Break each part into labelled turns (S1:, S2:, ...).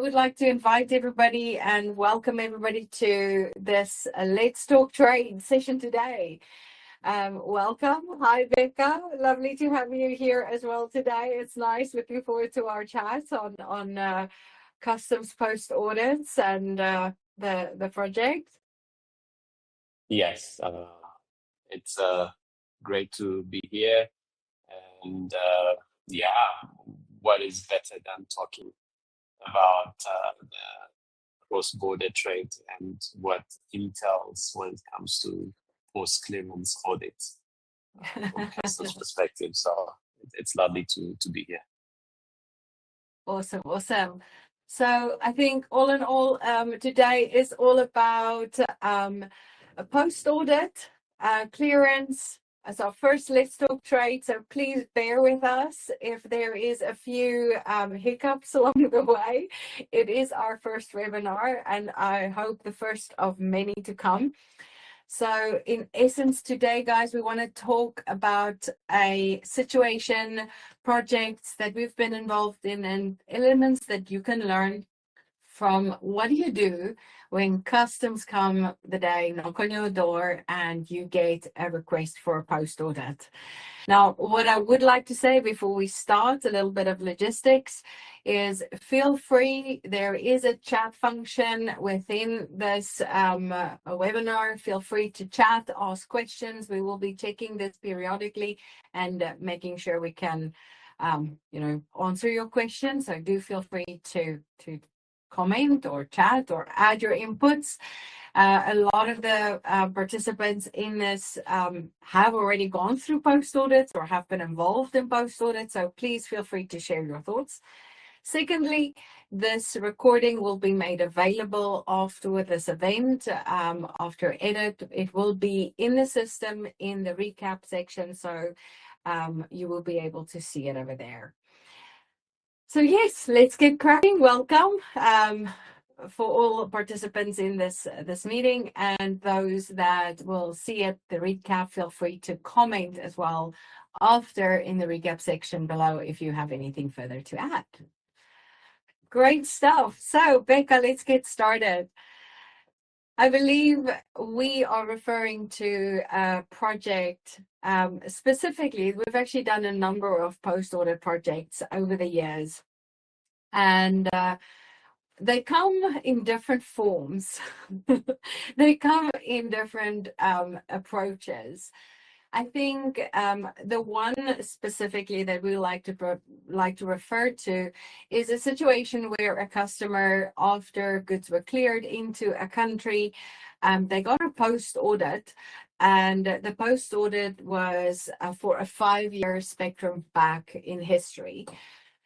S1: would like to invite everybody and welcome everybody to this Let's Talk Trade session today. Welcome. Hi, Beka. Lovely to have you here as well today. It's nice. Looking forward to our chat on customs post audits and the project.
S2: Yes, it's great to be here, and what is better than talking about the cross-border trade and what entails when it comes to post-clearance audit from customs perspective. So it's lovely to be here.
S1: Awesome. So I think all in all, today is all about a post-audit clearance as our first Let's Talk Trade. So please bear with us if there is a few hiccups along the way. It is our first webinar, and I hope the first of many to come. So in essence today, guys, we want to talk about a situation, projects that we've been involved in, and elements that you can learn from what do you do when customs come the day, knock on your door, and you get a request for a post audit. Now, what I would like to say before we start, a little bit of logistics, is feel free. There is a chat function within this webinar. Feel free to chat, ask questions. We will be checking this periodically and making sure we can, answer your questions. So do feel free to comment or chat or add your inputs. A lot of the participants in this have already gone through post audits or have been involved in post audits, so please feel free to share your thoughts. Secondly, this recording will be made available after this event, after edit. It will be in the system in the recap section, so you will be able to see it over there. So yes, let's get cracking. Welcome for all participants in this meeting, and those that will see it, the recap, feel free to comment as well after in the recap section below if you have anything further to add. Great stuff. So Beka, let's get started. I believe we are referring to a project specifically. We've actually done a number of post-audit projects over the years, and they come in different forms. They come in different approaches. I think the one specifically that we like to refer to is a situation where a customer, after goods were cleared into a country, they got a post audit, and the post audit was for a 5-year spectrum back in history.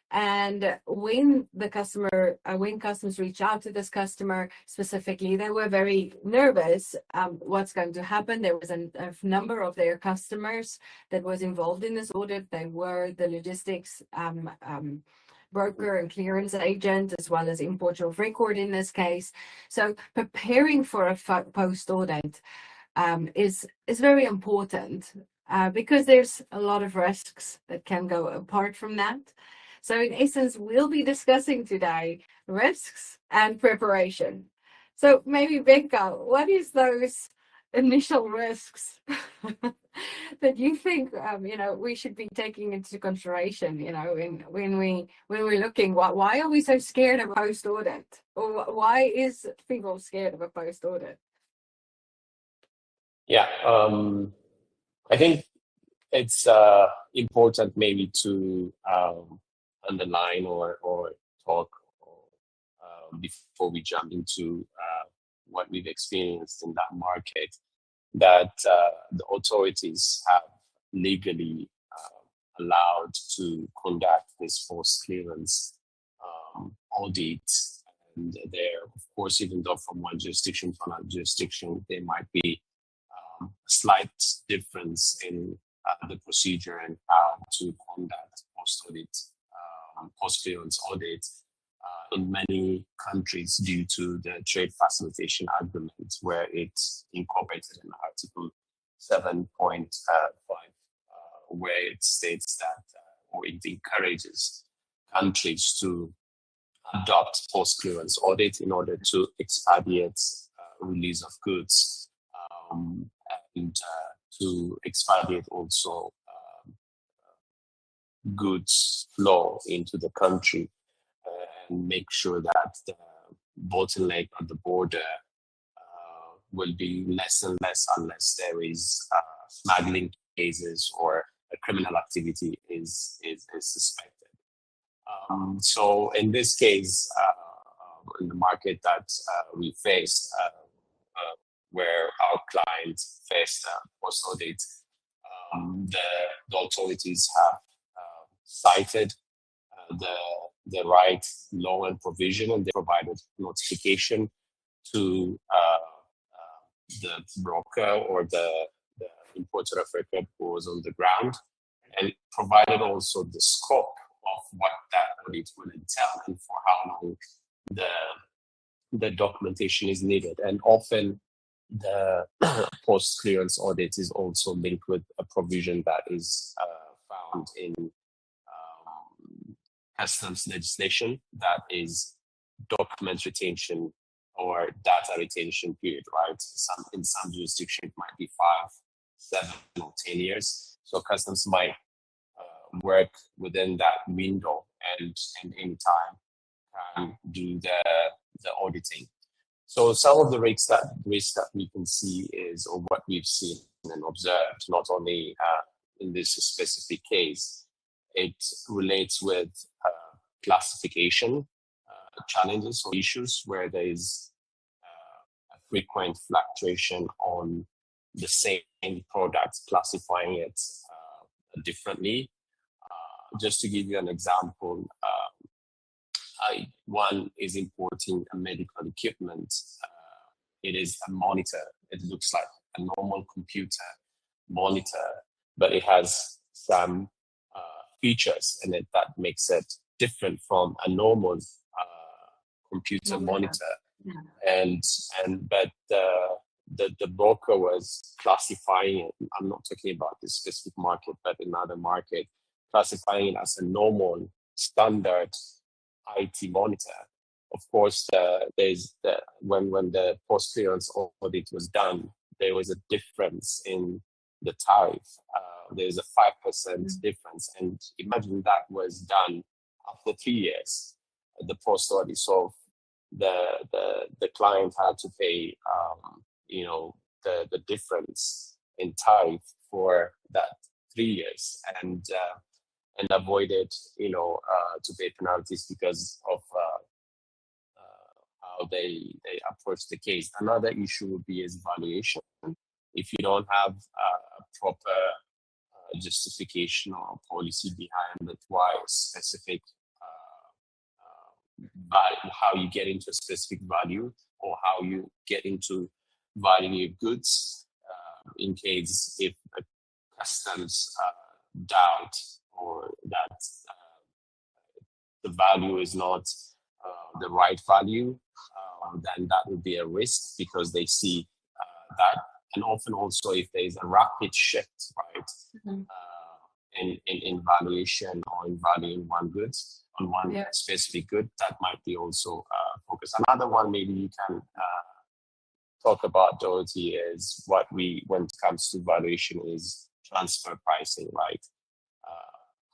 S1: And when the customer, when customs reached out to this customer specifically, they were very nervous. What's going to happen? There was a number of their customers that was involved in this audit. They were the logistics broker and clearance agent, as well as importer of record in this case. So preparing for a post audit is very important because there's a lot of risks that can go apart from that. So in essence, we'll be discussing today risks and preparation. So maybe Beka, what is those initial risks that you think we should be taking into consideration? When we're looking, why are we so scared of post audit, or why is people scared of a post audit?
S2: Yeah, I think it's important maybe to underline or talk before we jump into what we've experienced in that market, that the authorities have legally allowed to conduct this forced clearance audit. And there, of course, even though from one jurisdiction to another jurisdiction, there might be a slight difference in the procedure and how to conduct post-clearance audit in many countries due to the trade facilitation agreement, where it's incorporated in Article 7.5, where it states that, or it encourages countries to adopt post-clearance audit in order to expedite release of goods and to expedite also goods flow into the country and make sure that the bottleneck at the border will be less and less unless there is smuggling cases or a criminal activity is suspected. So in this case, in the market that we faced, where our client faced post-audit, the authorities have cited the right law and provision, and they provided notification to the broker or the importer of record who was on the ground, and provided also the scope of what that audit will entail and for how long the documentation is needed. And often the post-clearance audit is also linked with a provision that is found in customs legislation, that is document retention or data retention period, right? In some jurisdiction, it might be 5, 7, or 10 years. So customs might work within that window and any time can do the auditing. So some of the risks that we can see is, or what we've seen and observed, not only in this specific case, it relates with classification challenges or issues where there is a frequent fluctuation on the same product, classifying it differently. Just to give you an example, one is importing a medical equipment. It is a monitor. It looks like a normal computer monitor, but it has some features in it that makes it different from a normal computer monitor. But the broker was classifying it. I'm not talking about this specific market, but another market, classifying it as a normal standard IT monitor. Of course, when the post-clearance audit was done, there was a difference in the tariff. There's a 5% difference, and imagine that was done after 3 years. The post-audit, so the client had to pay, the difference in tariff for that 3 years, and avoided, to pay penalties because of how they approach the case. Another issue would be is valuation. If you don't have a proper justification or policy behind it, why specific value, how you get into a specific value, or how you get into valuing your goods, in case if a customs doubt or that the value is not the right value, then that would be a risk because they see that. And often also if there is a rapid shift, right, in valuation or in valuing one goods on one specific good, that might be also focus. Another one maybe you can talk about, Dorothy, is when it comes to valuation is transfer pricing, right?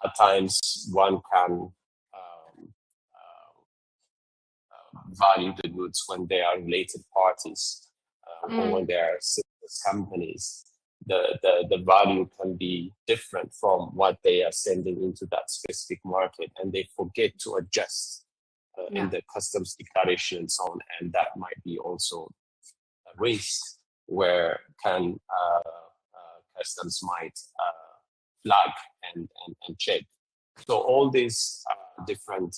S2: At times one can value the goods when they are related parties or when they are companies. The value can be different from what they are sending into that specific market, and they forget to adjust in the customs declaration and so on, and that might be also a risk where customs might flag and check. So all these different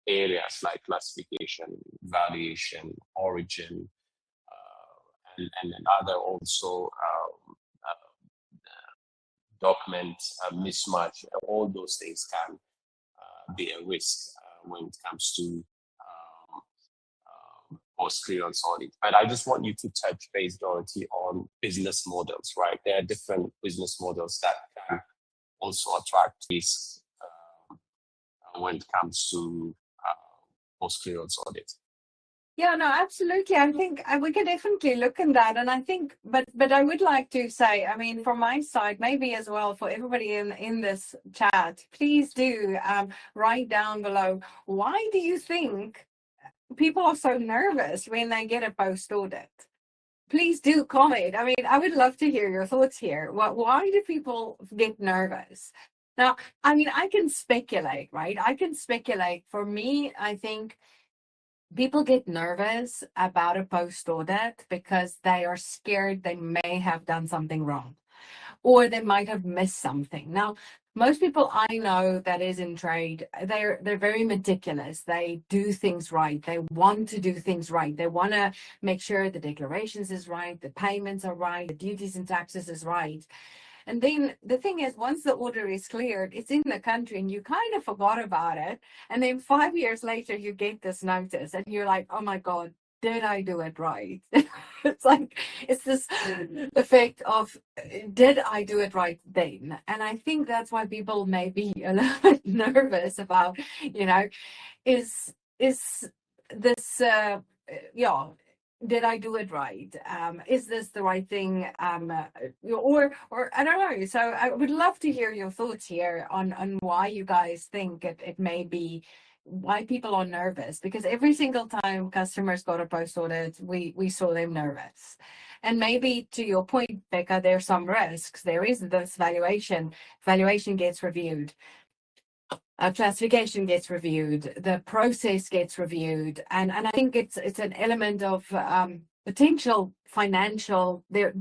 S2: areas like classification, valuation, origin, and other also document mismatch, all those things can be a risk when it comes to post-clearance audit. But I just want you to touch base, Dorothy, on business models, right? There are different business models that can also attract risk when it comes to post-clearance audit.
S1: Yeah, no, absolutely. I think we can definitely look in that. And I think, but I would like to say, I mean, from my side, maybe as well for everybody in this chat, please do write down below, why do you think people are so nervous when they get a post audit? Please do comment. I mean, I would love to hear your thoughts here. Why do people get nervous? Now, I mean, I can speculate, right? I can speculate. For me, I think people get nervous about a post audit because they are scared they may have done something wrong or they might have missed something. Now, most people I know that is in trade, they're very meticulous. They do things right. They want to do things right. They want to make sure the declarations is right, the payments are right, the duties and taxes is right. And then the thing is, once the order is cleared, it's in the country and you kind of forgot about it. And then 5 years later, you get this notice and you're like, oh my God, did I do it right? It's like, it's this effect of, did I do it right then? And I think that's why people may be a little bit nervous about, is this, yeah, did I do it right? Is this the right thing? Or I don't know. So I would love to hear your thoughts here on why you guys think it may be, why people are nervous, because every single time customers got a post audit, we saw them nervous. And maybe to your point, Beka, there's some risks. There is this valuation gets reviewed. Classification gets reviewed, the process gets reviewed, and I think it's an element of potential financial. There,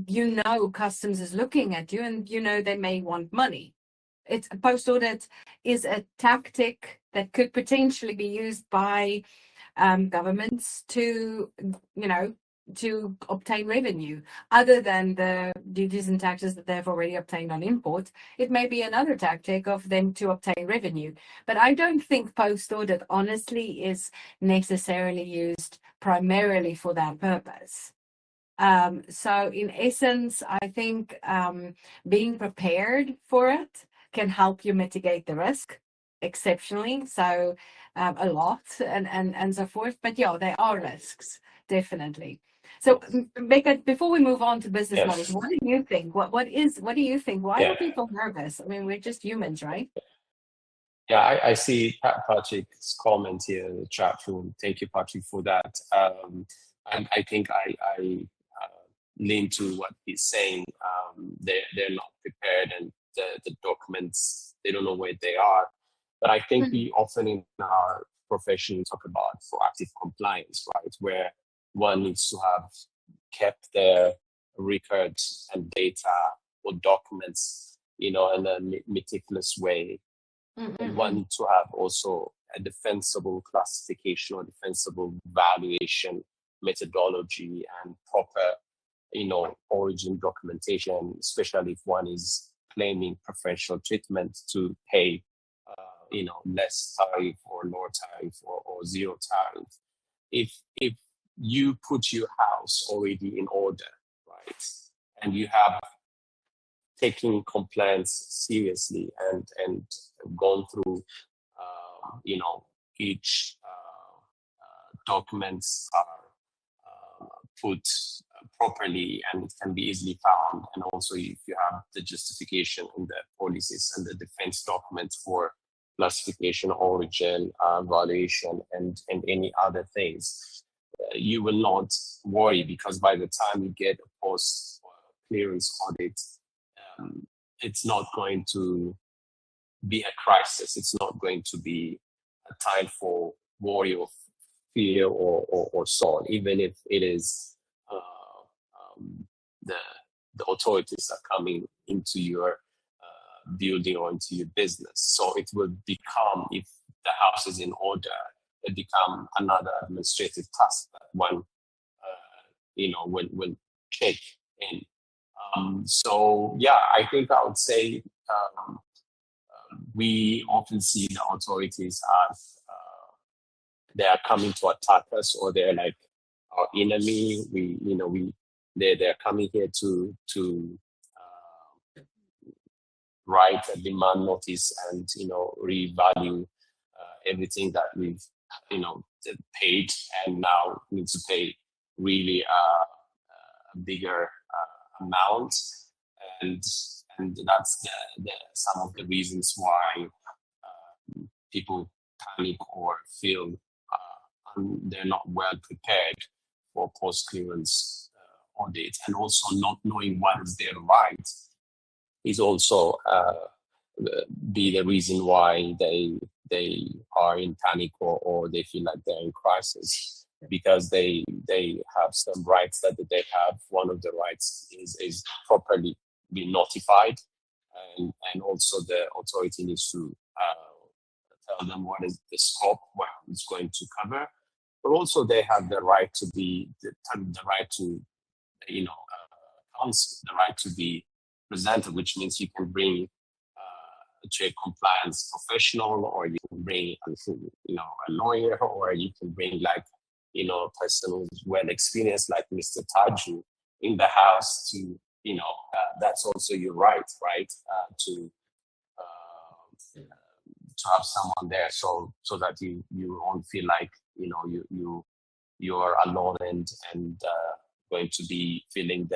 S1: customs is looking at you, and they may want money. It's a post audit is a tactic that could potentially be used by governments to obtain revenue other than the duties and taxes that they've already obtained on imports. It may be another tactic of them to obtain revenue. But I don't think post-audit, honestly, is necessarily used primarily for that purpose. So in essence, I think being prepared for it can help you mitigate the risk exceptionally, so a lot and so forth. But yeah, there are risks, definitely. So Beka, before we move on to business models, what do you think? What do you think? Why are people nervous? I mean, we're just humans, right?
S2: Yeah, I see Patrick's comment here in the chat room. Thank you, Patrick, for that. And I think I lean to what he's saying. They're not prepared, and the documents, they don't know where they are. But I think we often in our profession talk about proactive compliance, right? Where one needs to have kept their records and data or documents, in a meticulous way. And one needs to have also a defensible classification or defensible valuation methodology and proper, origin documentation, especially if one is claiming preferential treatment to pay, less tariff or lower tariff or zero tariff. If you put your house already in order, right, and you have taken compliance seriously and gone through, each documents are put properly and it can be easily found. And also if you have the justification in the policies and the defense documents for classification, origin, valuation, and any other things, you will not worry, because by the time you get a post clearance audit, it's not going to be a crisis. It's not going to be a time for worry or fear or so on, even if it is the authorities are coming into your building or into your business. So it will become, if the house is in order, it become another administrative task that one will check in. So yeah, I think I would say we often see the authorities as they are coming to attack us, or they're like our enemy. They're coming here to write a demand notice and revalue everything that we've, paid, and now need to pay really a bigger amount, and that's some of the reasons why people panic or feel they're not well prepared for post-clearance audit, and also not knowing what is their right is also be the reason why they are in panic, or they feel like they're in crisis, because they have some rights that they have. One of the rights is properly be notified, and also the authority needs to tell them what is the scope, what it's going to cover. But also they have the right to be the right to counsel, the right to be presented, which means you can bring a trade compliance professional, or you can bring a lawyer, or you can bring a person who's well experienced like Mr. Taju in the house to that's also your right to have someone there, so that you won't feel like you're alone and going to be feeling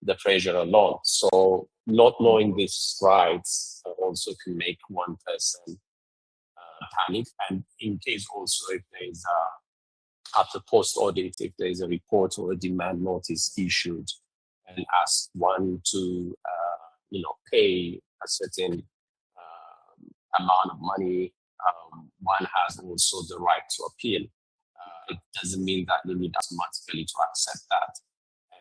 S2: the pressure alone. So not knowing these rights also can make one person panic. And in case also, if there is after post-audit, if there is a report or a demand notice issued and ask one to pay a certain amount of money, one has also the right to appeal. It doesn't mean that they need automatically to accept that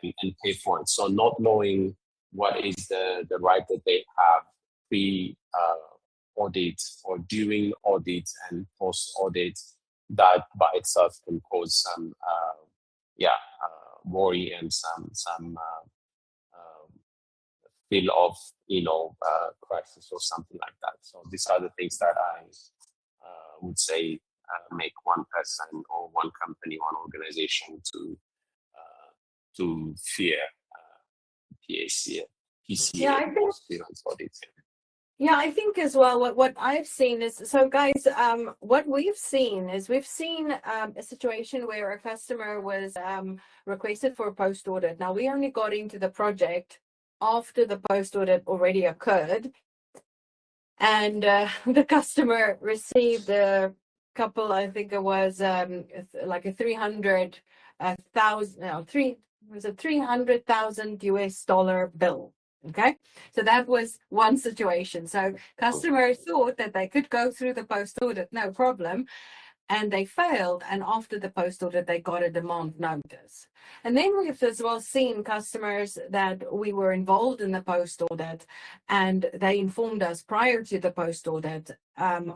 S2: and pay for it. So not knowing what is the right that they have pre-audit or during audit and post-audit, that by itself can cause some worry and some feel of crisis or something like that. So these are the things that I would say make one person or one company, one organization to fear PCA post-clearance audit.
S1: Yeah, I think as well, what I've seen is, so guys, what we've seen is a situation where a customer was requested for a post-audit. Now, we only got into the project after the post-audit already occurred, and the customer received a couple, I think it was like a $300,000 US dollar bill. Okay, so that was one situation. So customers thought that they could go through the post audit, no problem, and they failed. And after the post audit, they got a demand notice. And then we've as well seen customers that we were involved in the post audit, and they informed us prior to the post audit.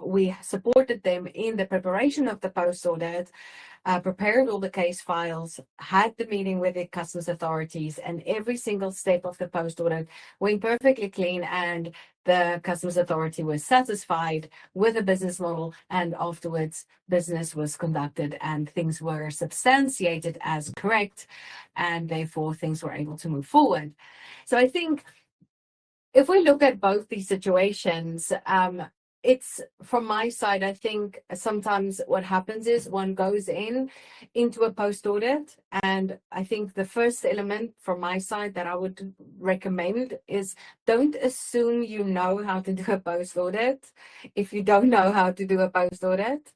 S1: We supported them in the preparation of the post audit. Prepared all the case files, had the meeting with the customs authorities, and every single step of the post audit went perfectly clean, and the customs authority was satisfied with the business model, and afterwards business was conducted and things were substantiated as correct, and therefore things were able to move forward. So I think if we look at both these situations, it's from my side, I think sometimes what happens is one goes into a post audit, and I think the first element from my side that I would recommend is don't assume you know how to do a post audit if you don't know how to do a post audit,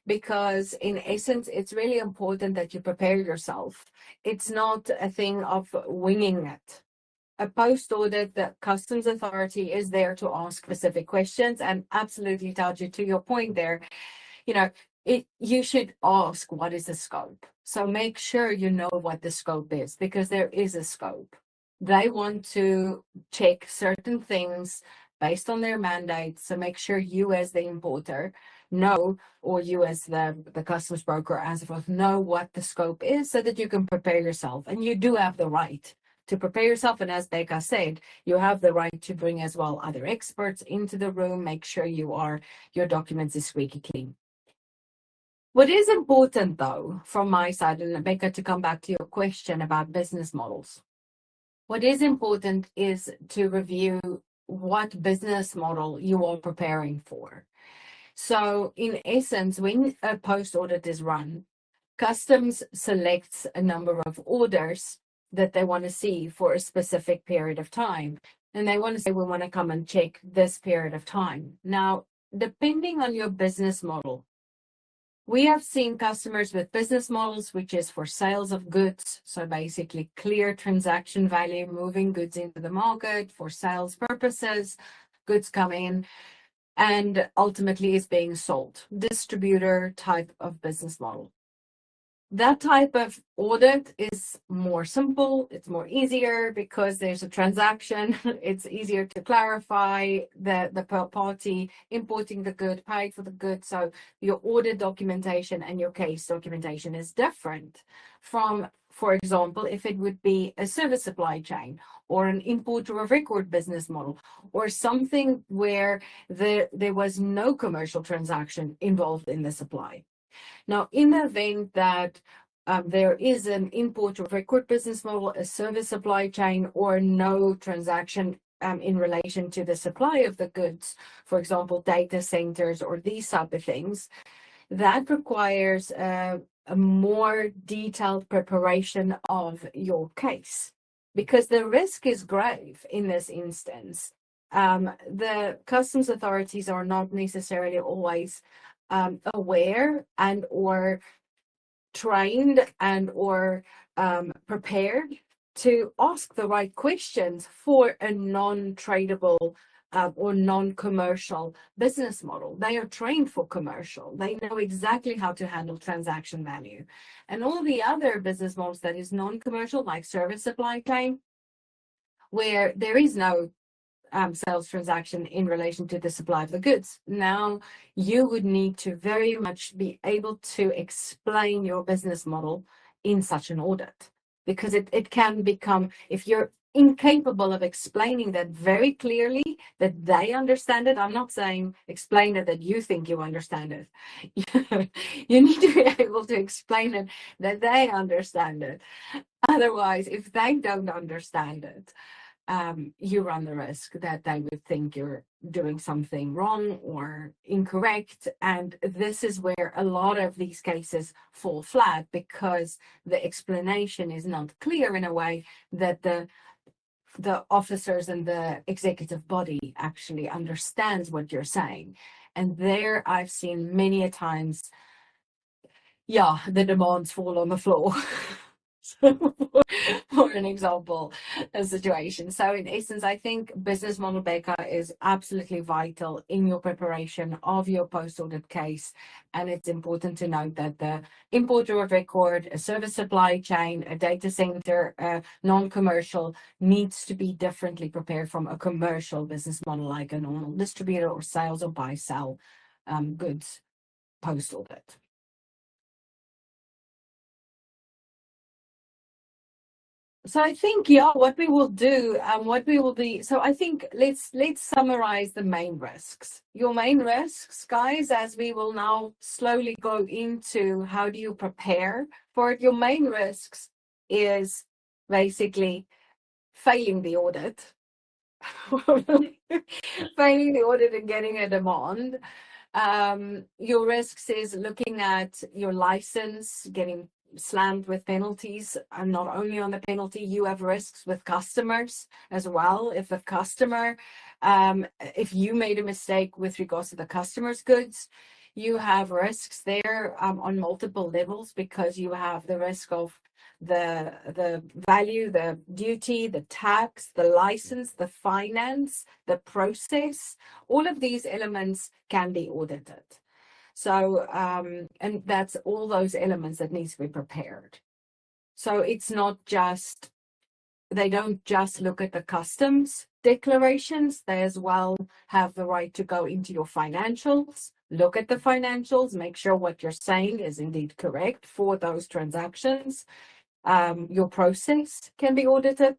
S1: because in essence it's really important that you prepare yourself. It's not a thing of winging it. A post-audit, the customs authority is there to ask specific questions, and absolutely, Taju, to your point there, you should ask what is the scope. So make sure you know what the scope is, because there is a scope. They want to check certain things based on their mandate. So make sure you as the importer know, or you as the customs broker as well, know what the scope is, so that you can prepare yourself. And you do have the right to prepare yourself. And as Beka said, you have the right to bring as well other experts into the room. Make sure your documents is squeaky clean. What is important though, from my side, and Beka, to come back to your question about business models, what is important is to review what business model you are preparing for. So in essence, when a post audit is run, customs selects a number of orders that they want to see for a specific period of time. And they want to say, we want to come and check this period of time. Now, depending on your business model, we have seen customers with business models, which is for sales of goods. So basically clear transaction value, moving goods into the market for sales purposes, goods come in and ultimately is being sold. Distributor type of business model. That type of audit is more simple, it's more easier because there's a transaction, it's easier to clarify the party importing the good, paid for the good. So your audit documentation and your case documentation is different from, for example, if it would be a service supply chain or an importer of record business model or something where there was no commercial transaction involved in the supply. Now, in the event that there is an import of record business model, a service supply chain, or no transaction in relation to the supply of the goods, for example, data centers or these type of things, that requires a more detailed preparation of your case because the risk is grave in this instance. The customs authorities are not necessarily always aware and or trained and or prepared to ask the right questions for a non-tradable or non-commercial business model. They are trained for commercial. They know exactly how to handle transaction value. And all the other business models that is non-commercial, like service supply chain, where there is no sales transaction in relation to the supply of the goods. Now, you would need to very much be able to explain your business model in such an audit, because it can become, if you're incapable of explaining that very clearly, that they understand it. I'm not saying explain it that you think you understand it. You need to be able to explain it that they understand it. Otherwise, if they don't understand it, you run the risk that they would think you're doing something wrong or incorrect. And this is where a lot of these cases fall flat because the explanation is not clear in a way that the officers and the executive body actually understands what you're saying. And there I've seen many a times, the demands fall on the floor. For an example, a situation. So in essence, I think business model Beka is absolutely vital in your preparation of your post-audit case. And it's important to note that the importer of record, a service supply chain, a data center, non-commercial needs to be differently prepared from a commercial business model like a normal distributor or sales or buy-sell goods post-audit. So I think, what we will do, so I think let's summarize the main risks. Your main risks, guys, as we will now slowly go into how do you prepare for it. Your main risks is basically failing the audit, failing the audit and getting a demand. Your risks is looking at your license, getting slammed with penalties, and not only on the penalty, you have risks with customers as well. If a customer, if you made a mistake with regards to the customer's goods, you have risks there on multiple levels, because you have the risk of the value, the duty, the tax, the license, the finance, the process. All of these elements can be audited. So, and that's all those elements that needs to be prepared. So it's not just, they don't just look at the customs declarations, they as well have the right to go into your financials, look at the financials, make sure what you're saying is indeed correct for those transactions. Your process can be audited.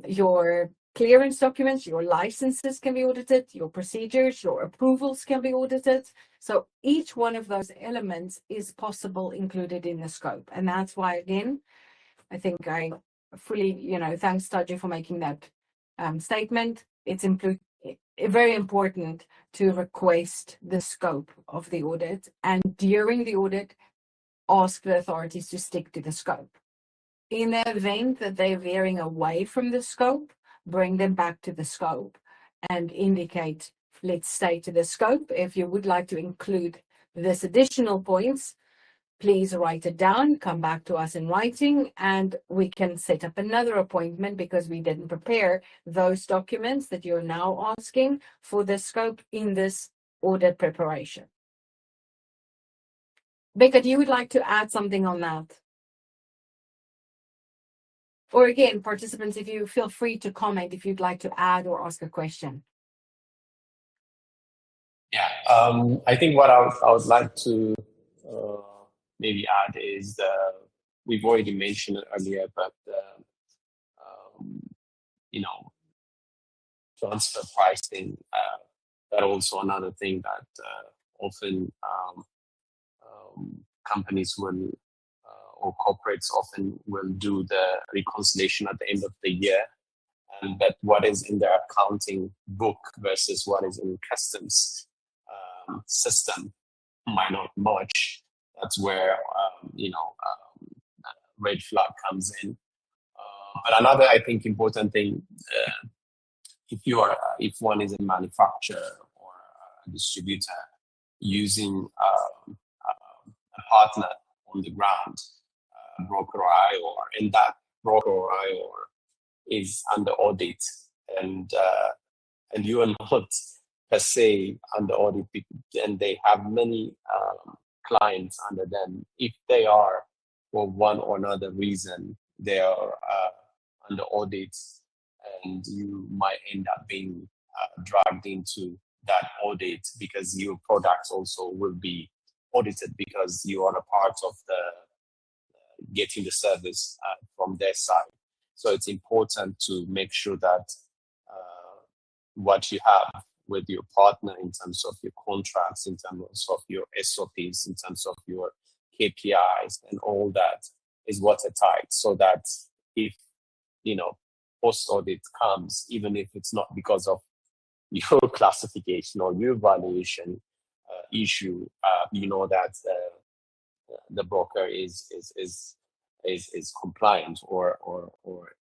S1: Your clearance documents, your licenses can be audited, your procedures, your approvals can be audited. So each one of those elements is possible included in the scope. And that's why, again, I think I fully, thanks Taji for making that statement. It's very important to request the scope of the audit, and during the audit, ask the authorities to stick to the scope. In the event that they're veering away from the scope, bring them back to the scope and indicate, let's stay to the scope. If you would like to include this additional points, please write it down, come back to us in writing, and we can set up another appointment because we didn't prepare those documents that you're now asking for the scope in this audit preparation. Beka, do you would like to add something on that? Or again, participants, if you feel free to comment if you'd like to add or ask a question.
S2: Yeah, I think what I would like to maybe add is we've already mentioned it earlier, but you know, transfer pricing. That also another thing that often companies will or corporates often will do the reconciliation at the end of the year, and that what is in their accounting book versus what is in customs system might not match. That's where red flag comes in. But another, I think, important thing, if one is a manufacturer or a distributor using a partner on the ground, a broker or IOR, and that broker or IOR is under audit, and you are not per se under audit, and they have many clients under them. If they are, for one or another reason, they are under audit, and you might end up being dragged into that audit because your products also will be audited because you are a part of the getting the service from their side. So it's important to make sure that what you have with your partner in terms of your contracts, in terms of your SOPs, in terms of your KPIs and all that is watertight, so that if, post-audit comes, even if it's not because of your classification or your valuation issue, you know that the broker is compliant or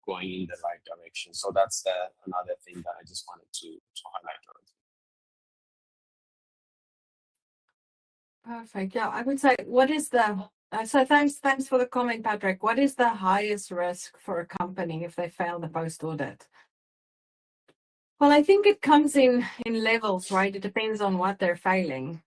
S2: going in the right direction. So that's another thing that I just wanted to highlight.
S1: Perfect. Yeah, I would say, what is the so thanks for the comment, Patrick. What is the highest risk for a company if they fail the post audit? Well, I think it comes in levels, right? It depends on what they're failing.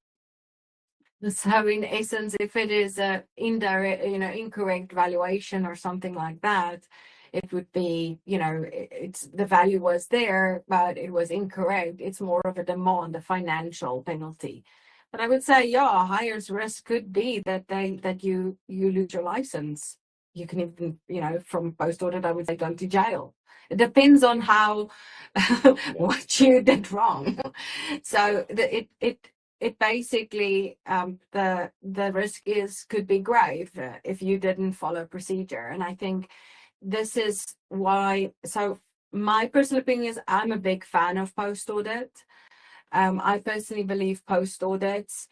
S1: So in essence, if it is a indirect, incorrect valuation or something like that, it would be, it's the value was there, but it was incorrect. It's more of a demand, a financial penalty. But I would say, yeah, highest risk could be that you lose your license. You can even, from post audit, I would say go to jail. It depends on how what you did wrong. So it basically the risk could be grave if you didn't follow procedure. And I think this is why. So my personal opinion is I'm a big fan of post audit. I personally believe post audits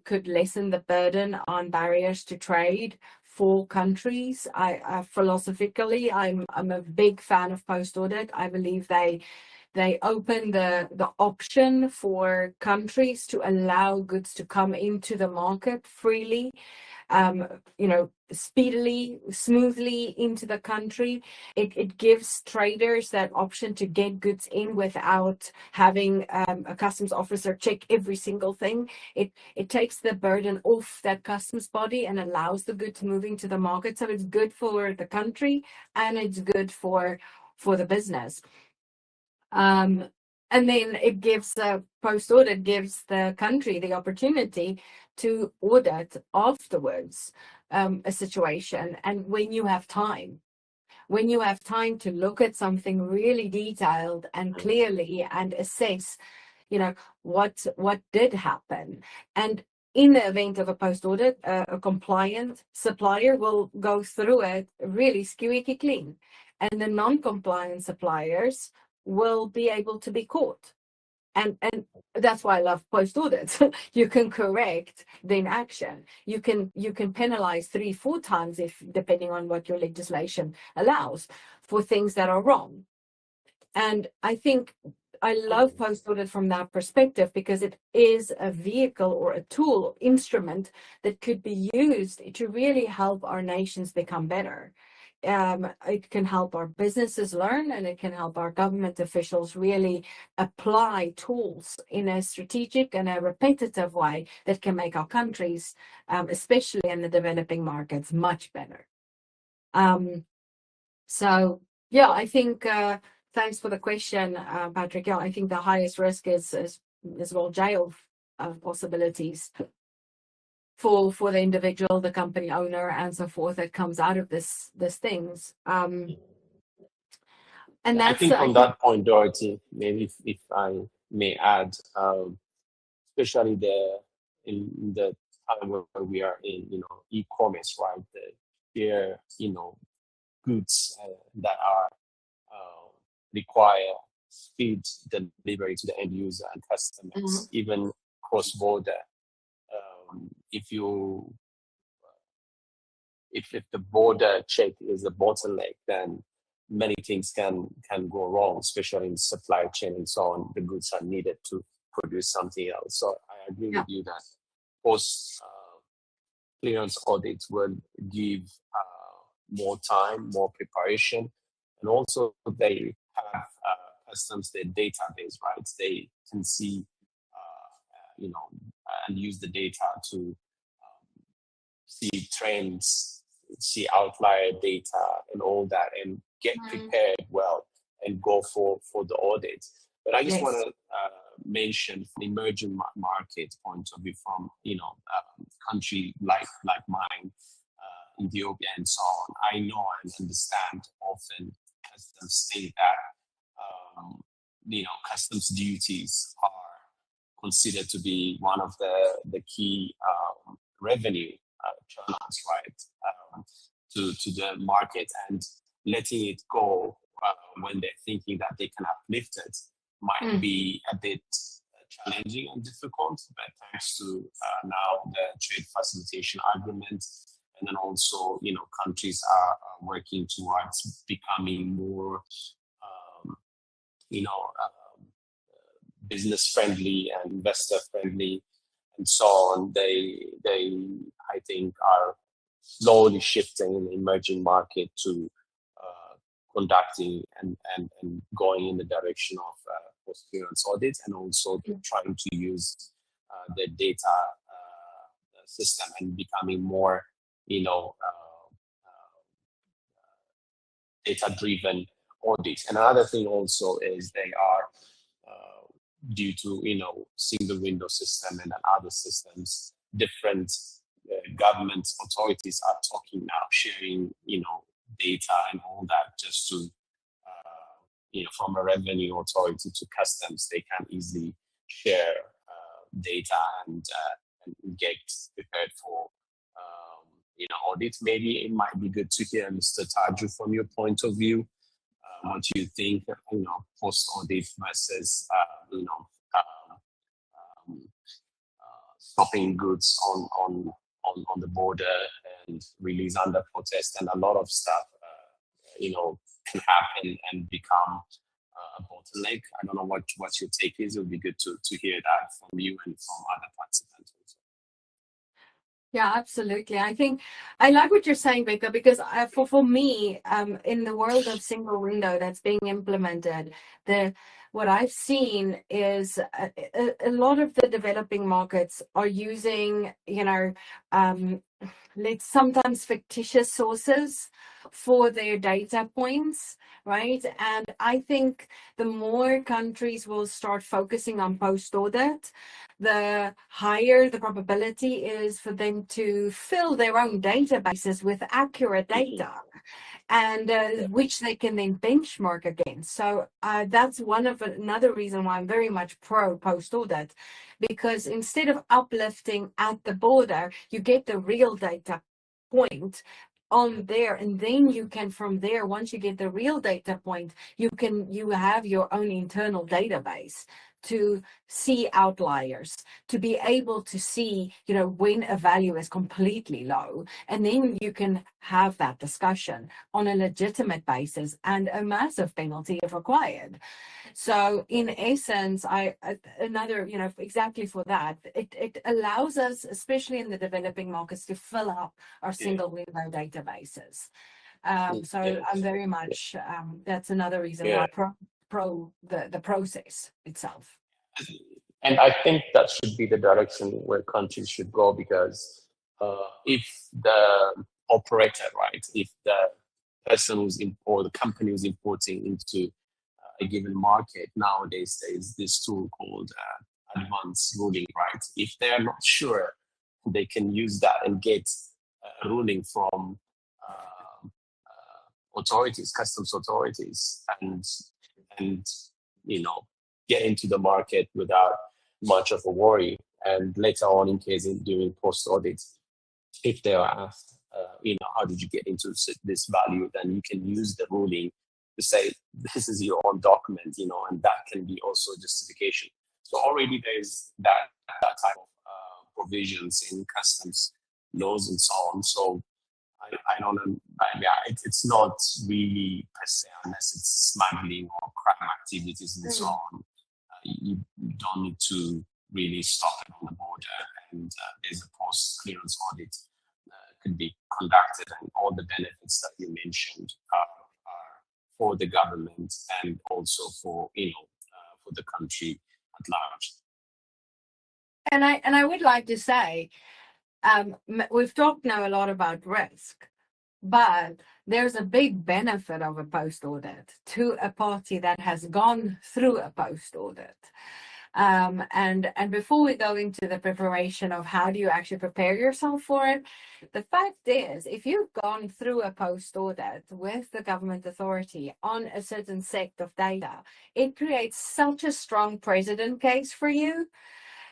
S1: could lessen the burden on barriers to trade for countries. I philosophically, I'm a big fan of post audit. I believe they open the option for countries to allow goods to come into the market freely, speedily, smoothly into the country. It gives traders that option to get goods in without having a customs officer check every single thing. It takes the burden off that customs body and allows the goods moving to the market. So it's good for the country and it's good for the business. And then it gives post-audit gives the country the opportunity to audit afterwards a situation. And when you have time to look at something really detailed and clearly and assess, what did happen. And in the event of a post-audit, a compliant supplier will go through it really squeaky clean. And the non-compliant suppliers will be able to be caught. And that's why I love post-audit. You can correct the inaction. You can penalize 3-4 times, if depending on what your legislation allows, for things that are wrong. And I think I love post-audit from that perspective, because it is a vehicle or a tool, instrument that could be used to really help our nations become better. It can help our businesses learn, and it can help our government officials really apply tools in a strategic and a repetitive way that can make our countries, especially in the developing markets, much better. So yeah, I think thanks for the question, Patrick. Yeah, I think the highest risk is well jail possibilities for the individual, the company owner, and so forth, that comes out of this things. And
S2: I
S1: that's
S2: think on that point, Dorothy, maybe if I may add, especially in the time where we are in, e-commerce, right? The goods that are require speed delivery to the end user and customers, even cross border. If the border check is a bottleneck, then many things can go wrong, especially in supply chain and so on. The goods are needed to produce something else. So I agree with you that post clearance audits will give more time, more preparation, and also they have customs their database, right? They can see, and use the data to see trends, see outlier data, and all that, and get prepared well and go for the audit. But I just want to mention from the emerging market point of view, from country like mine, Ethiopia and so on. I know and understand often customs think that customs duties are considered to be one of the key revenue channels, right, to the market, and letting it go when they're thinking that they can uplift it might be a bit challenging and difficult. But thanks to now the trade facilitation agreement, and then also countries are working towards becoming more business friendly and investor friendly and so on. They I think are slowly shifting in the emerging market to conducting and going in the direction of post-clearance audit, and also trying to use the data system and becoming more data-driven audits. And another thing also is they are due to single window system and other systems, different government authorities are talking now, sharing data and all that, just to from a revenue authority to customs, they can easily share data and get prepared for audits. Maybe it might be good to hear, Mr. Taju, from your point of view, what you think, post-audit versus, stopping goods on the border and release under protest, and a lot of stuff, can happen and become a bottleneck. I don't know what your take is. It would be good to hear that from you and from other participants also.
S1: Yeah, absolutely. I think I like what you're saying, Beka, because for me, in the world of single window that's being implemented, what I've seen is a lot of the developing markets are using, sometimes fictitious sources for their data points, right? And I think the more countries will start focusing on post-audit, the higher the probability is for them to fill their own databases with accurate data, and which they can then benchmark against. So that's another reason why I'm very much pro post-audit, because instead of uplifting at the border, you get the real data point on there, and then you can, from there, once you get the real data point, you have your own internal database to see outliers, to be able to see, when a value is completely low, and then you can have that discussion on a legitimate basis and a massive penalty if required. So in essence, exactly for that, it allows us, especially in the developing markets, to fill up our single window databases. So I'm very much, that's another reason why pro the process itself.
S2: And I think that should be the direction where countries should go, because if the operator, right, if the person or the company who's importing into a given market, nowadays there's this tool called advanced ruling, right? If they're not sure, they can use that and get a ruling from authorities, customs authorities, and get into the market without much of a worry. And later on, in case during post-audit, if they are asked, how did you get into this value, then you can use the ruling to say, this is your own document, and that can be also justification. So already there's that type of provisions in customs laws and so on. So I don't know. It's not really per se, unless it's smuggling or crime activities and so on. You don't need to really stop it on the border, and there's a post-clearance audit could be conducted, and all the benefits that you mentioned are for the government and also for for the country at large.
S1: And I would like to say, we've talked now a lot about risk, but there's a big benefit of a post-audit to a party that has gone through a post-audit. And before we go into the preparation of how do you actually prepare yourself for it, the fact is, if you've gone through a post-audit with the government authority on a certain set of data, it creates such a strong precedent case for you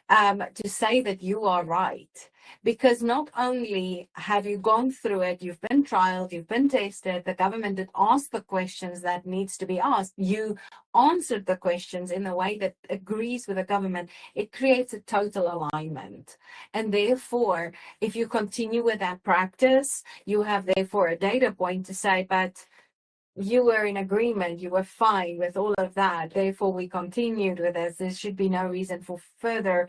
S1: to say that you are right. Because not only have you gone through it, you've been trialed, you've been tested, the government did ask the questions that needs to be asked, you answered the questions in a way that agrees with the government, it creates a total alignment. And therefore, if you continue with that practice, you have therefore a data point to say, but you were in agreement, you were fine with all of that, therefore we continued with this. There should be no reason for further,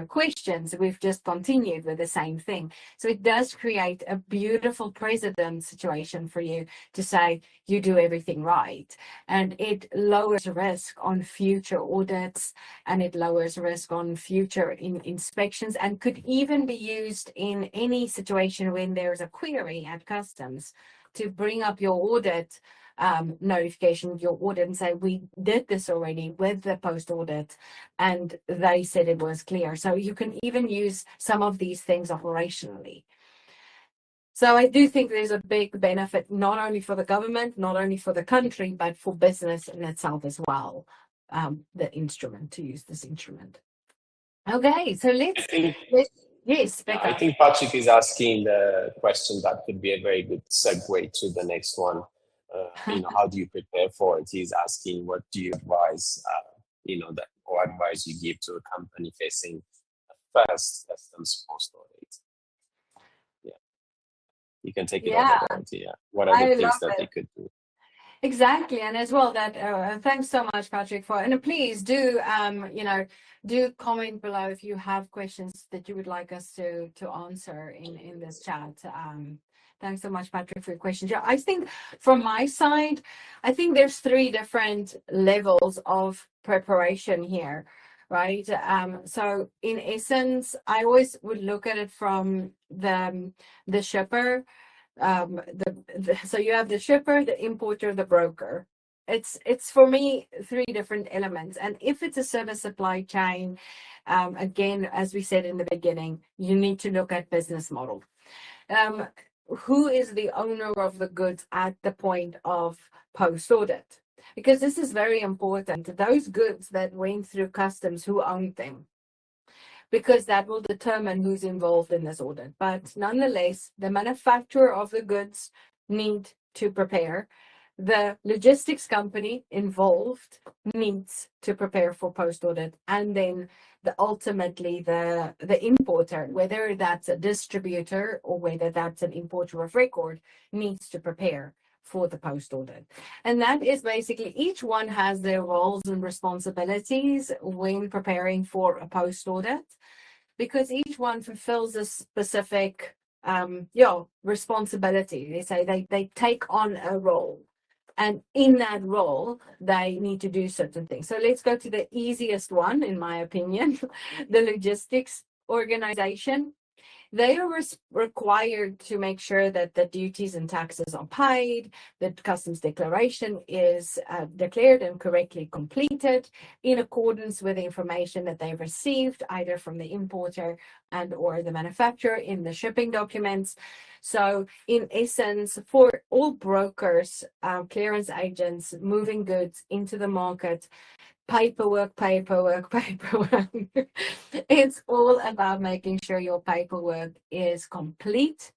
S1: questions. We've just continued with the same thing. So it does create a beautiful precedent situation for you to say you do everything right. And it lowers risk on future audits, and it lowers risk on future inspections, and could even be used in any situation when there's a query at customs to bring up your audit notification, your audit, and say, we did this already with the post-audit, and they said it was clear. So you can even use some of these things operationally. So I do think there's a big benefit, not only for the government, not only for the country, but for business in itself as well, to use this instrument. Okay, so yes, Beka.
S2: I think Patrick is asking the question that could be a very good segue to the next one. How do you prepare for it? He's asking, what do you advise, or advice you give to a company facing a first customs post-audit? Yeah, you can take it over, Dorothy. Yeah, what are the things that they could do?
S1: Exactly, and as well that thanks so much, Patrick, and please do do comment below if you have questions that you would like us to answer in this chat. Thanks so much, Patrick, for your questions. Yeah, I think from my side, I think there's 3 different levels of preparation here, right? So in essence, I always would look at it from the shipper. So you have the shipper, the importer, the broker. It's for me 3 different elements. And if it's a service supply chain, again, as we said in the beginning, you need to look at business model. Who is the owner of the goods at the point of post-audit? Because this is very important. Those goods that went through customs, who owned them? Because that will determine who's involved in this audit. But nonetheless, the manufacturer of the goods need to prepare the logistics company involved needs to prepare for post-audit, and then ultimately the importer, whether that's a distributor or whether that's an importer of record, needs to prepare for the post-audit. And that is basically, each one has their roles and responsibilities when preparing for a post-audit, because each one fulfills a specific responsibility. They say they take on a role, and in that role they need to do certain things. So let's go to the easiest one, in my opinion, the logistics organization. They are required to make sure that the duties and taxes are paid, that customs declaration is declared and correctly completed in accordance with the information that they received either from the importer and or the manufacturer in the shipping documents. So in essence, for all brokers, clearance agents moving goods into the market, paperwork. It's all about making sure your paperwork is complete.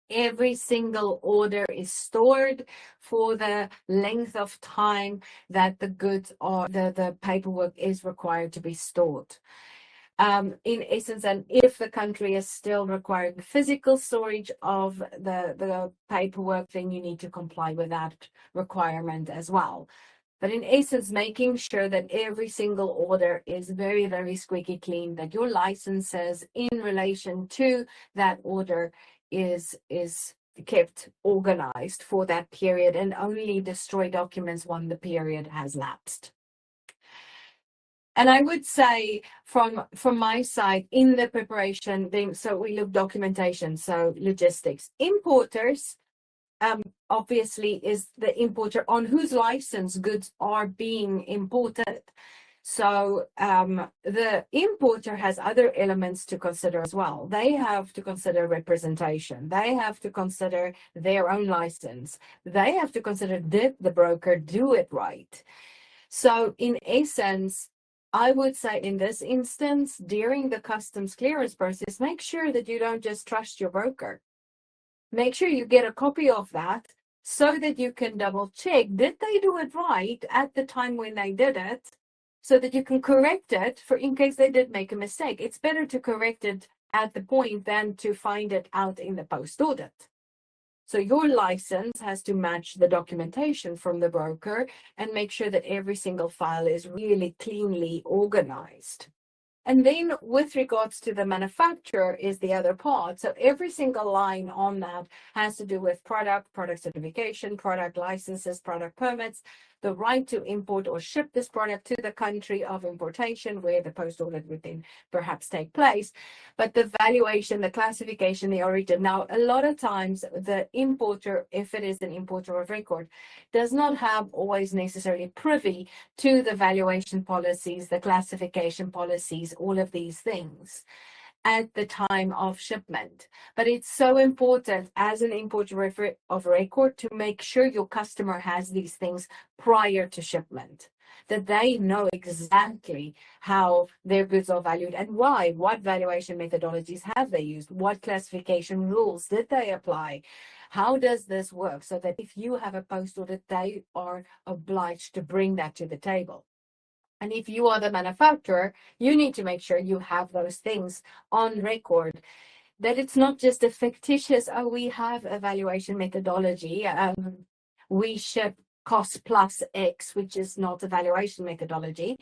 S1: Every single order is stored for the length of time that the goods or the paperwork is required to be stored. In essence, and if the country is still requiring physical storage of the paperwork, then you need to comply with that requirement as well. But in essence, making sure that every single order is very, very squeaky clean, that your licenses in relation to that order is kept organized for that period, and only destroy documents when the period has lapsed. And I would say from my side in the preparation, then, so we look documentation, so logistics. Importers, obviously is the importer on whose license goods are being imported. So the importer has other elements to consider as well. They have to consider representation. They have to consider their own license. They have to consider, did the broker do it right? So in essence, I would say in this instance, during the customs clearance process, make sure that you don't just trust your broker. Make sure you get a copy of that so that you can double check, did they do it right at the time when they did it, so that you can correct it for in case they did make a mistake. It's better to correct it at the point than to find it out in the post-audit. So your license has to match the documentation from the broker and make sure that every single file is really cleanly organized. And then with regards to the manufacturer is the other part. So every single line on that has to do with product certification, product licenses, product permits, the right to import or ship this product to the country of importation where the post-audit would then perhaps take place. But the valuation, the classification, the origin. Now, a lot of times the importer, if it is an importer of record, does not have always necessarily privy to the valuation policies, the classification policies, all of these things at the time of shipment. But it's so important as an importer of record to make sure your customer has these things prior to shipment, that they know exactly how their goods are valued and why, what valuation methodologies have they used, what classification rules did they apply, how does this work, so that if you have a post-audit, they are obliged to bring that to the table. And if you are the manufacturer, you need to make sure you have those things on record, that it's not just a fictitious, oh, we have a valuation methodology, we ship cost plus X, which is not a valuation methodology.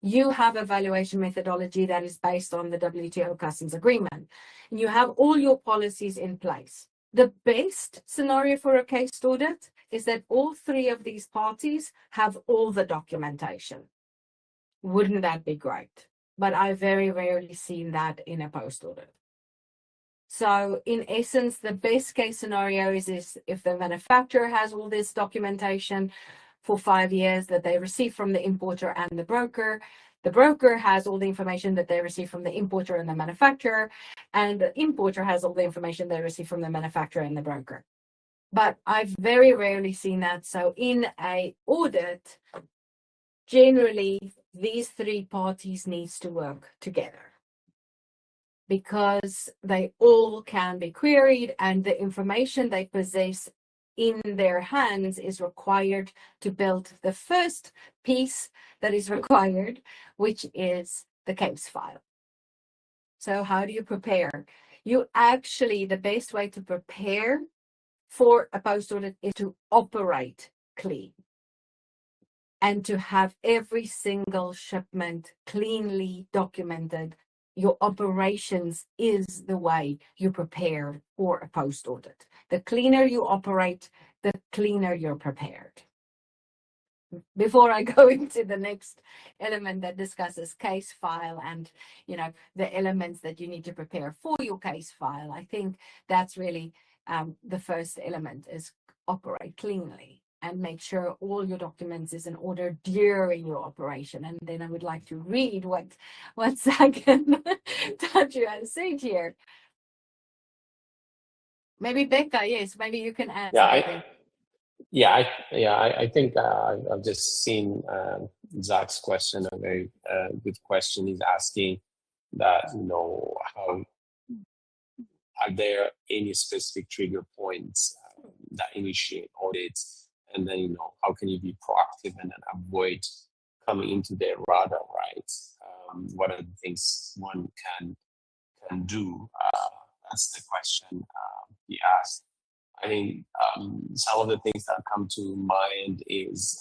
S1: You have a valuation methodology that is based on the WTO customs agreement. And you have all your policies in place. The best scenario for a case audit is that all three of these parties have all the documentation. Wouldn't that be great? But I very rarely seen that in a post-audit. So in essence, the best case scenario is if the manufacturer has all this documentation for 5 years that they receive from the importer and the broker has all the information that they receive from the importer and the manufacturer, and the importer has all the information they receive from the manufacturer and the broker. But I've very rarely seen that. So in a audit, generally, these three parties needs to work together because they all can be queried and the information they possess in their hands is required to build the first piece that is required, which is the case file. So how do you prepare? The best way to prepare for a post-audit is to operate clean and to have every single shipment cleanly documented. Your operations is the way you prepare for a post-audit. The cleaner you operate, the cleaner you're prepared. Before I go into the next element that discusses case file and, you know, the elements that you need to prepare for your case file, I think that's really the first element is operate cleanly and make sure all your documents is in order during your operation. And then I would like to read what Zach and Taju has said here. Maybe Beka, yes, maybe you can add something.
S2: I think I've just seen Zach's question, a very good question. He's asking that, you know, how are there any specific trigger points that initiate audits, and then, you know, how can you be proactive and then avoid coming into their radar, right? What are the things one can do? That's the question he asked. I think some of the things that come to mind is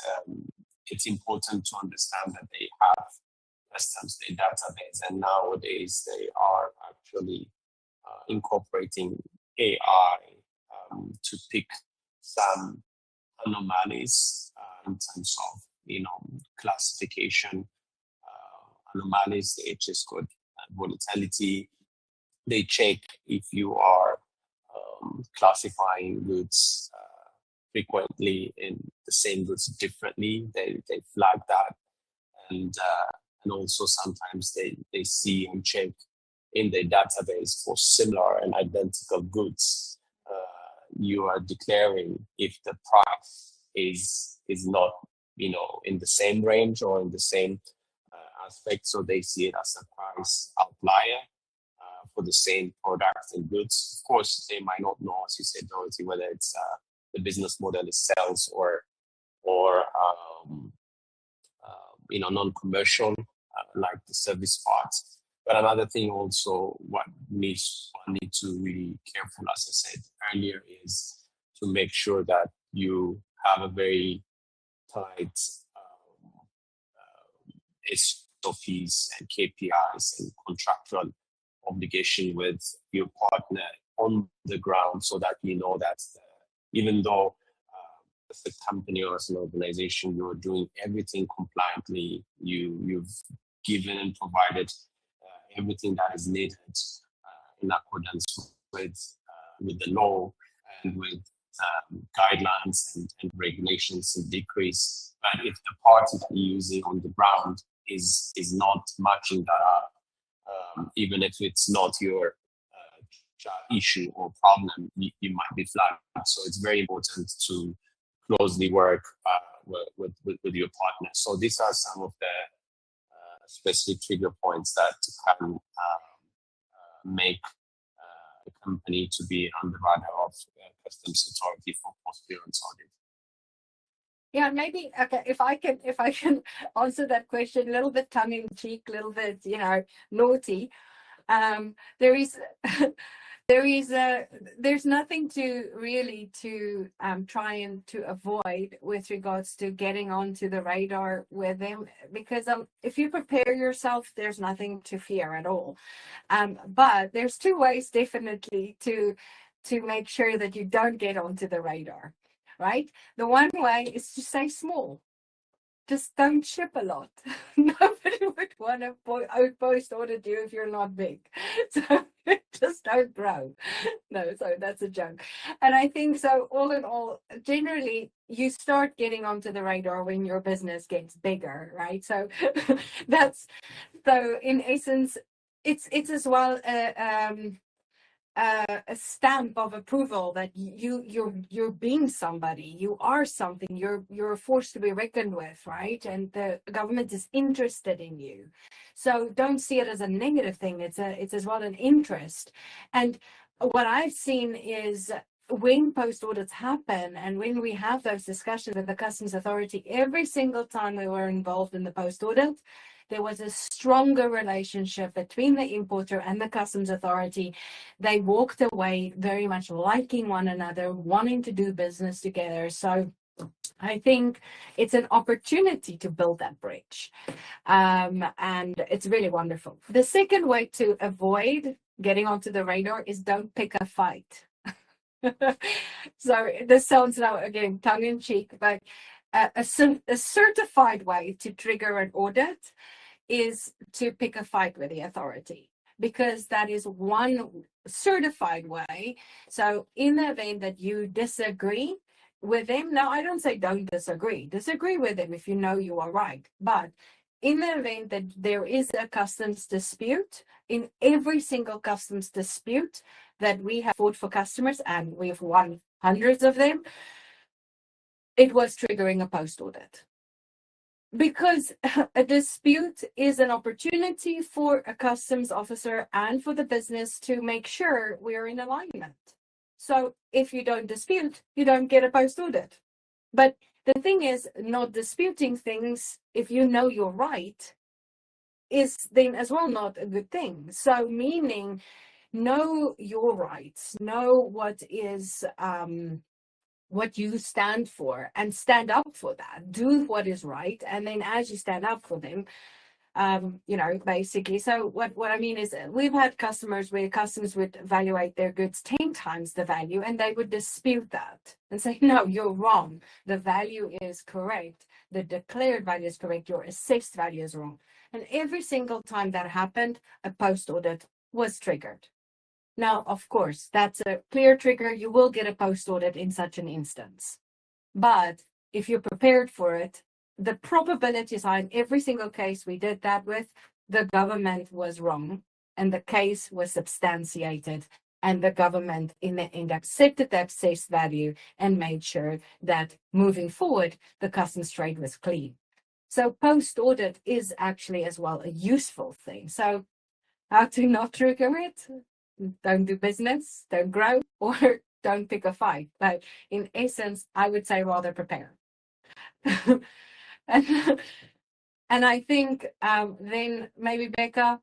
S2: it's important to understand that they have customs their database, and nowadays they are actually incorporating AI to pick some anomalies in terms of, you know, classification anomalies, the HS code volatility. They check if you are classifying goods frequently in the same goods differently. They flag that, and also sometimes they see and check in their database for similar and identical goods. You are declaring if the price is not, you know, in the same range or in the same aspect, so they see it as a price outlier for the same products and goods. Of course, they might not know, as you said, Dorothy, whether it's the business model is sales or you know, non-commercial, like the service part. But another thing also, one needs to really careful, as I said earlier, is to make sure that you have a very tight SOPs and KPIs and contractual obligation with your partner on the ground, so that you know that even though as a company or as an organization you're doing everything compliantly, you've given and provided everything that is needed in accordance with the law and with guidelines and regulations and decrees. But if the party that you're using on the ground is not matching that up, even if it's not your issue or problem, you might be flagged. So it's very important to closely work with your partner. So these are some of the specific trigger points that can make a company to be on the radar of customs authority for post-clearance audit.
S1: Yeah, maybe okay. If I can answer that question a little bit tongue in cheek, a little bit, you know, naughty. There's nothing to really to try and to avoid with regards to getting onto the radar with them, because if you prepare yourself, there's nothing to fear at all. But there's two ways definitely to make sure that you don't get onto the radar, right? The one way is to stay small. Just don't ship a lot. Nobody would want to post-audit you if you're not big. So just don't grow. No, so that's a joke. And I think so, all in all, generally, you start getting onto the radar when your business gets bigger, right? So so in essence, it's as well a stamp of approval that you're being somebody, you are something, you're a force to be reckoned with, right? And the government is interested in you. So don't see it as a negative thing. It's as well an interest. And what I've seen is when post audits happen and when we have those discussions with the customs authority, every single time we were involved in the post audit, there was a stronger relationship between the importer and the customs authority. They walked away very much liking one another, wanting to do business together. So I think it's an opportunity to build that bridge. And it's really wonderful. The second way to avoid getting onto the radar is don't pick a fight. So this sounds now again tongue in cheek, but a certified way to trigger an audit is to pick a fight with the authority, because that is one certified way. So in the event that you disagree with them, now I don't say don't disagree with them if you know you are right, but in the event that there is a customs dispute, in every single customs dispute that we have fought for customers, and we've won hundreds of them, it was triggering a post audit. Because a dispute is an opportunity for a customs officer and for the business to make sure we're in alignment. So if you don't dispute, you don't get a post audit. But the thing is, not disputing things, if you know you're right, is then as well not a good thing. So meaning, know your rights, know what is what you stand for, and stand up for that. Do what is right, and then as you stand up for them, basically. So what I mean is, we've had customers where customers would evaluate their goods 10 times the value, and they would dispute that and say, no, you're wrong. The value is correct. The declared value is correct. Your assessed value is wrong. And every single time that happened, a post audit was triggered. Now, of course, that's a clear trigger. You will get a post audit in such an instance. But if you're prepared for it, the probabilities are in every single case we did that with, the government was wrong and the case was substantiated, and the government in the end accepted the assessed value and made sure that moving forward, the customs trade was clean. So post audit is actually as well a useful thing. So how to not trigger it? Don't do business, don't grow, or don't pick a fight. But in essence, I would say rather prepare. and I think then maybe Beka,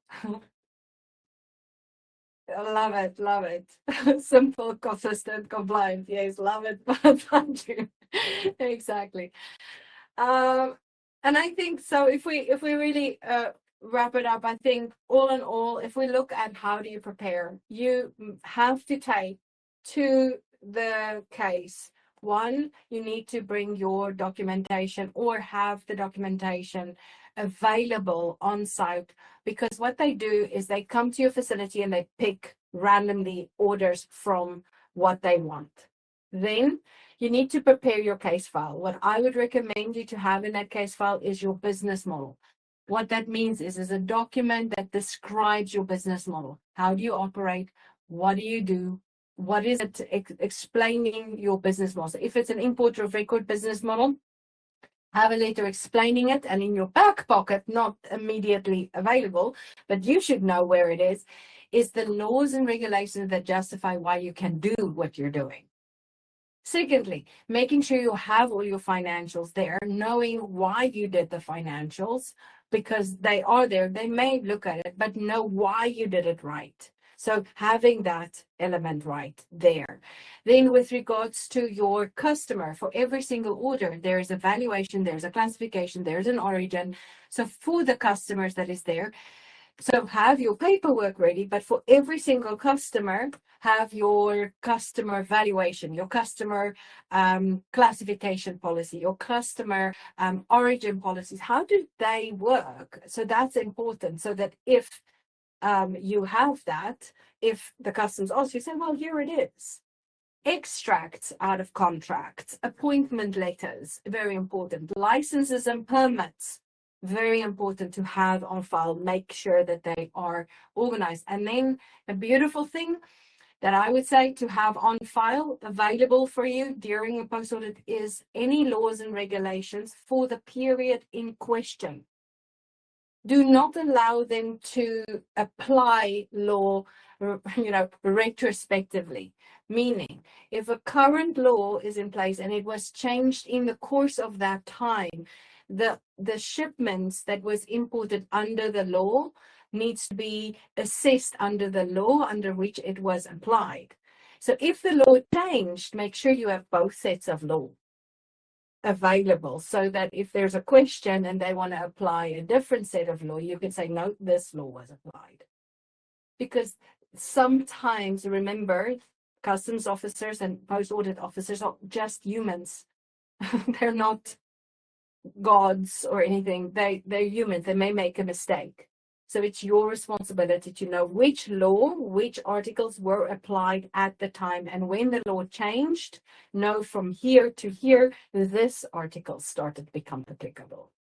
S1: love it. Simple, consistent, compliant. Yes, love it. Thank you. Exactly. And I think so. If we really wrap it up, I think all in all, if we look at how do you prepare, you have to take to the case. One, you need to bring your documentation or have the documentation available on site, because what they do is they come to your facility and they pick randomly orders from what they want. Then you need to prepare your case file. What I would recommend you to have in that case file is your business model. What that means is a document that describes your business model. How do you operate? What do you do? What is it explaining your business model? So if it's an importer of record business model, have a letter explaining it, and in your back pocket, not immediately available, but you should know where it is the laws and regulations that justify why you can do what you're doing. Secondly, making sure you have all your financials there, knowing why you did the financials, because they are there. They may look at it, but know why you did it right. So having that element right there. Then with regards to your customer, for every single order, there is a valuation, there's a classification, there's an origin. So for the customers that is there, so have your paperwork ready, but for every single customer, have your customer valuation, your customer classification policy, your customer origin policies. How do they work? So that's important, so that if you have that, if the customs asks you, say, well, here it is. Extracts out of contracts, appointment letters, very important. Licenses and permits, very important to have on file. Make sure that they are organized. And then a beautiful thing that I would say to have on file available for you during a post audit is any laws and regulations for the period in question. Do not allow them to apply law, retrospectively, Meaning, if a current law is in place and it was changed in the course of that time, the shipments that was imported under the law needs to be assessed under the law under which it was applied. So if the law changed, make sure you have both sets of law available so that if there's a question and they want to apply a different set of law, you can say, no, this law was applied. Because sometimes, remember, customs officers and post-audit officers are just humans. They're not gods or anything. They're humans. They may make a mistake. So it's your responsibility to know which law, which articles were applied at the time. And when the law changed, know from here to here, this article started to become applicable.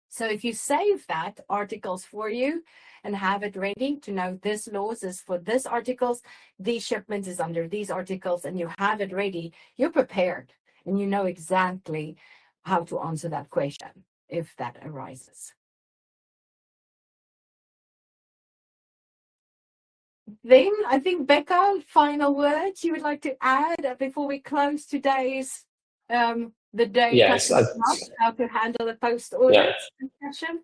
S1: So if you save that articles for you and have it ready to know this laws is for this articles, these shipments is under these articles, and you have it ready, you're prepared and you know exactly how to answer that question if that arises. Then I think, Beka, final words you would like to add before we close today's the day
S2: Yes,
S1: coming up, how to handle a post-audit discussion?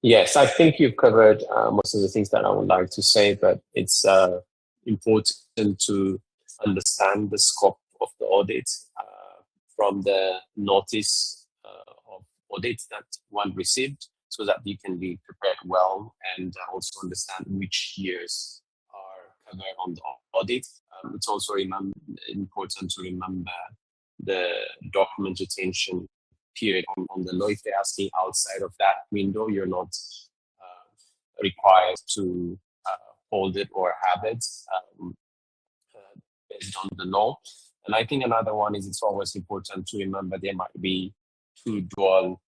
S2: Yes, I think you've covered most of the things that I would like to say, but it's important to understand the scope of the audit from the notice of audit that one received, so that you can be prepared well and also understand which years are covered on the audit. It's also important to remember the document retention period on the law. If they're asking outside of that window, you're not required to hold it or have it based on the law. And I think another one is it's always important to remember there might be two dual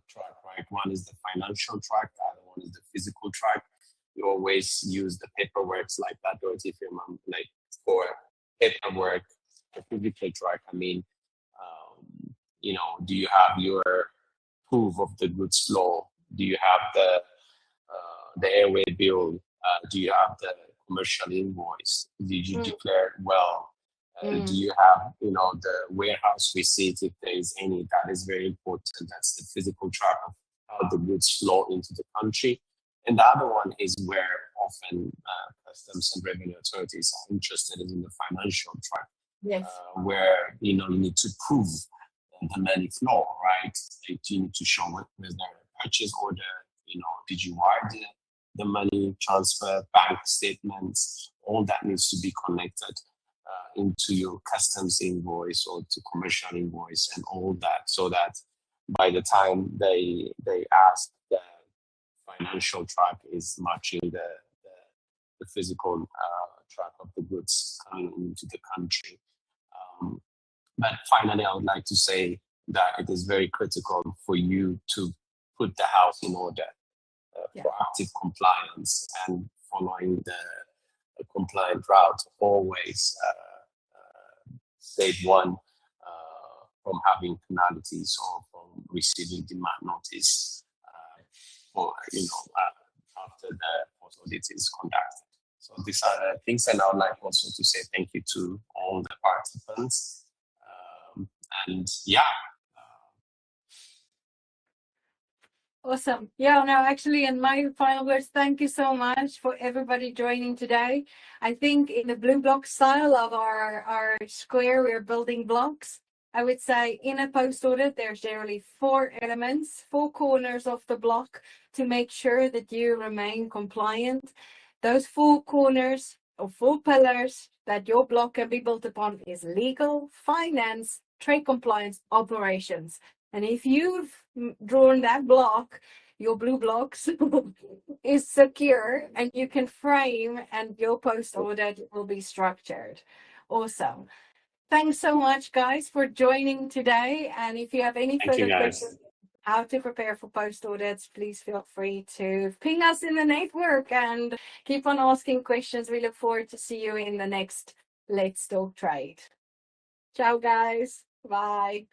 S2: track, right? One is the financial track, the other one is the physical track. You always use the paperwork like that, Dorothy, if you remember, like for paperwork, the physical track. I mean, do you have your proof of the goods flow? Do you have the airway bill? Do you have the commercial invoice? Did you declare well? Do you have, the warehouse receipt, if there is any? That is very important. That's the physical track of how the goods flow into the country. And the other one is where often customs and revenue authorities are interested in the financial track,
S1: yes.
S2: Where you need to prove the money flow, right? Like, you need to show was there a purchase order? Did you wire the money transfer, bank statements? All that needs to be connected into your customs invoice or to commercial invoice and all that, so that by the time they ask, the financial track is matching the physical track of the goods coming into the country. But finally, I would like to say that it is very critical for you to put the house in order, proactive compliance and following the compliant route, always save one from having penalties or from receiving demand notice after the post-audit is conducted. So these are the things, and I would like also to say thank you to all the participants. And
S1: Awesome. Yeah, no, actually, in my final words, thank you so much for everybody joining today. I think in the BlueBlox style of our square, we're building blocks. I would say in a post-audit, there's generally 4 elements, 4 corners of the block to make sure that you remain compliant. Those 4 corners or 4 pillars that your block can be built upon is legal, finance, trade compliance, operations. And if you've drawn that block, your BlueBlox is secure and you can frame, and your post-audit will be structured. Awesome. Thanks so much, guys, for joining today. And if you have any further questions how to prepare for post-audits, please feel free to ping us in the network and keep on asking questions. We look forward to see you in the next Let's Talk Trade. Ciao, guys. Bye.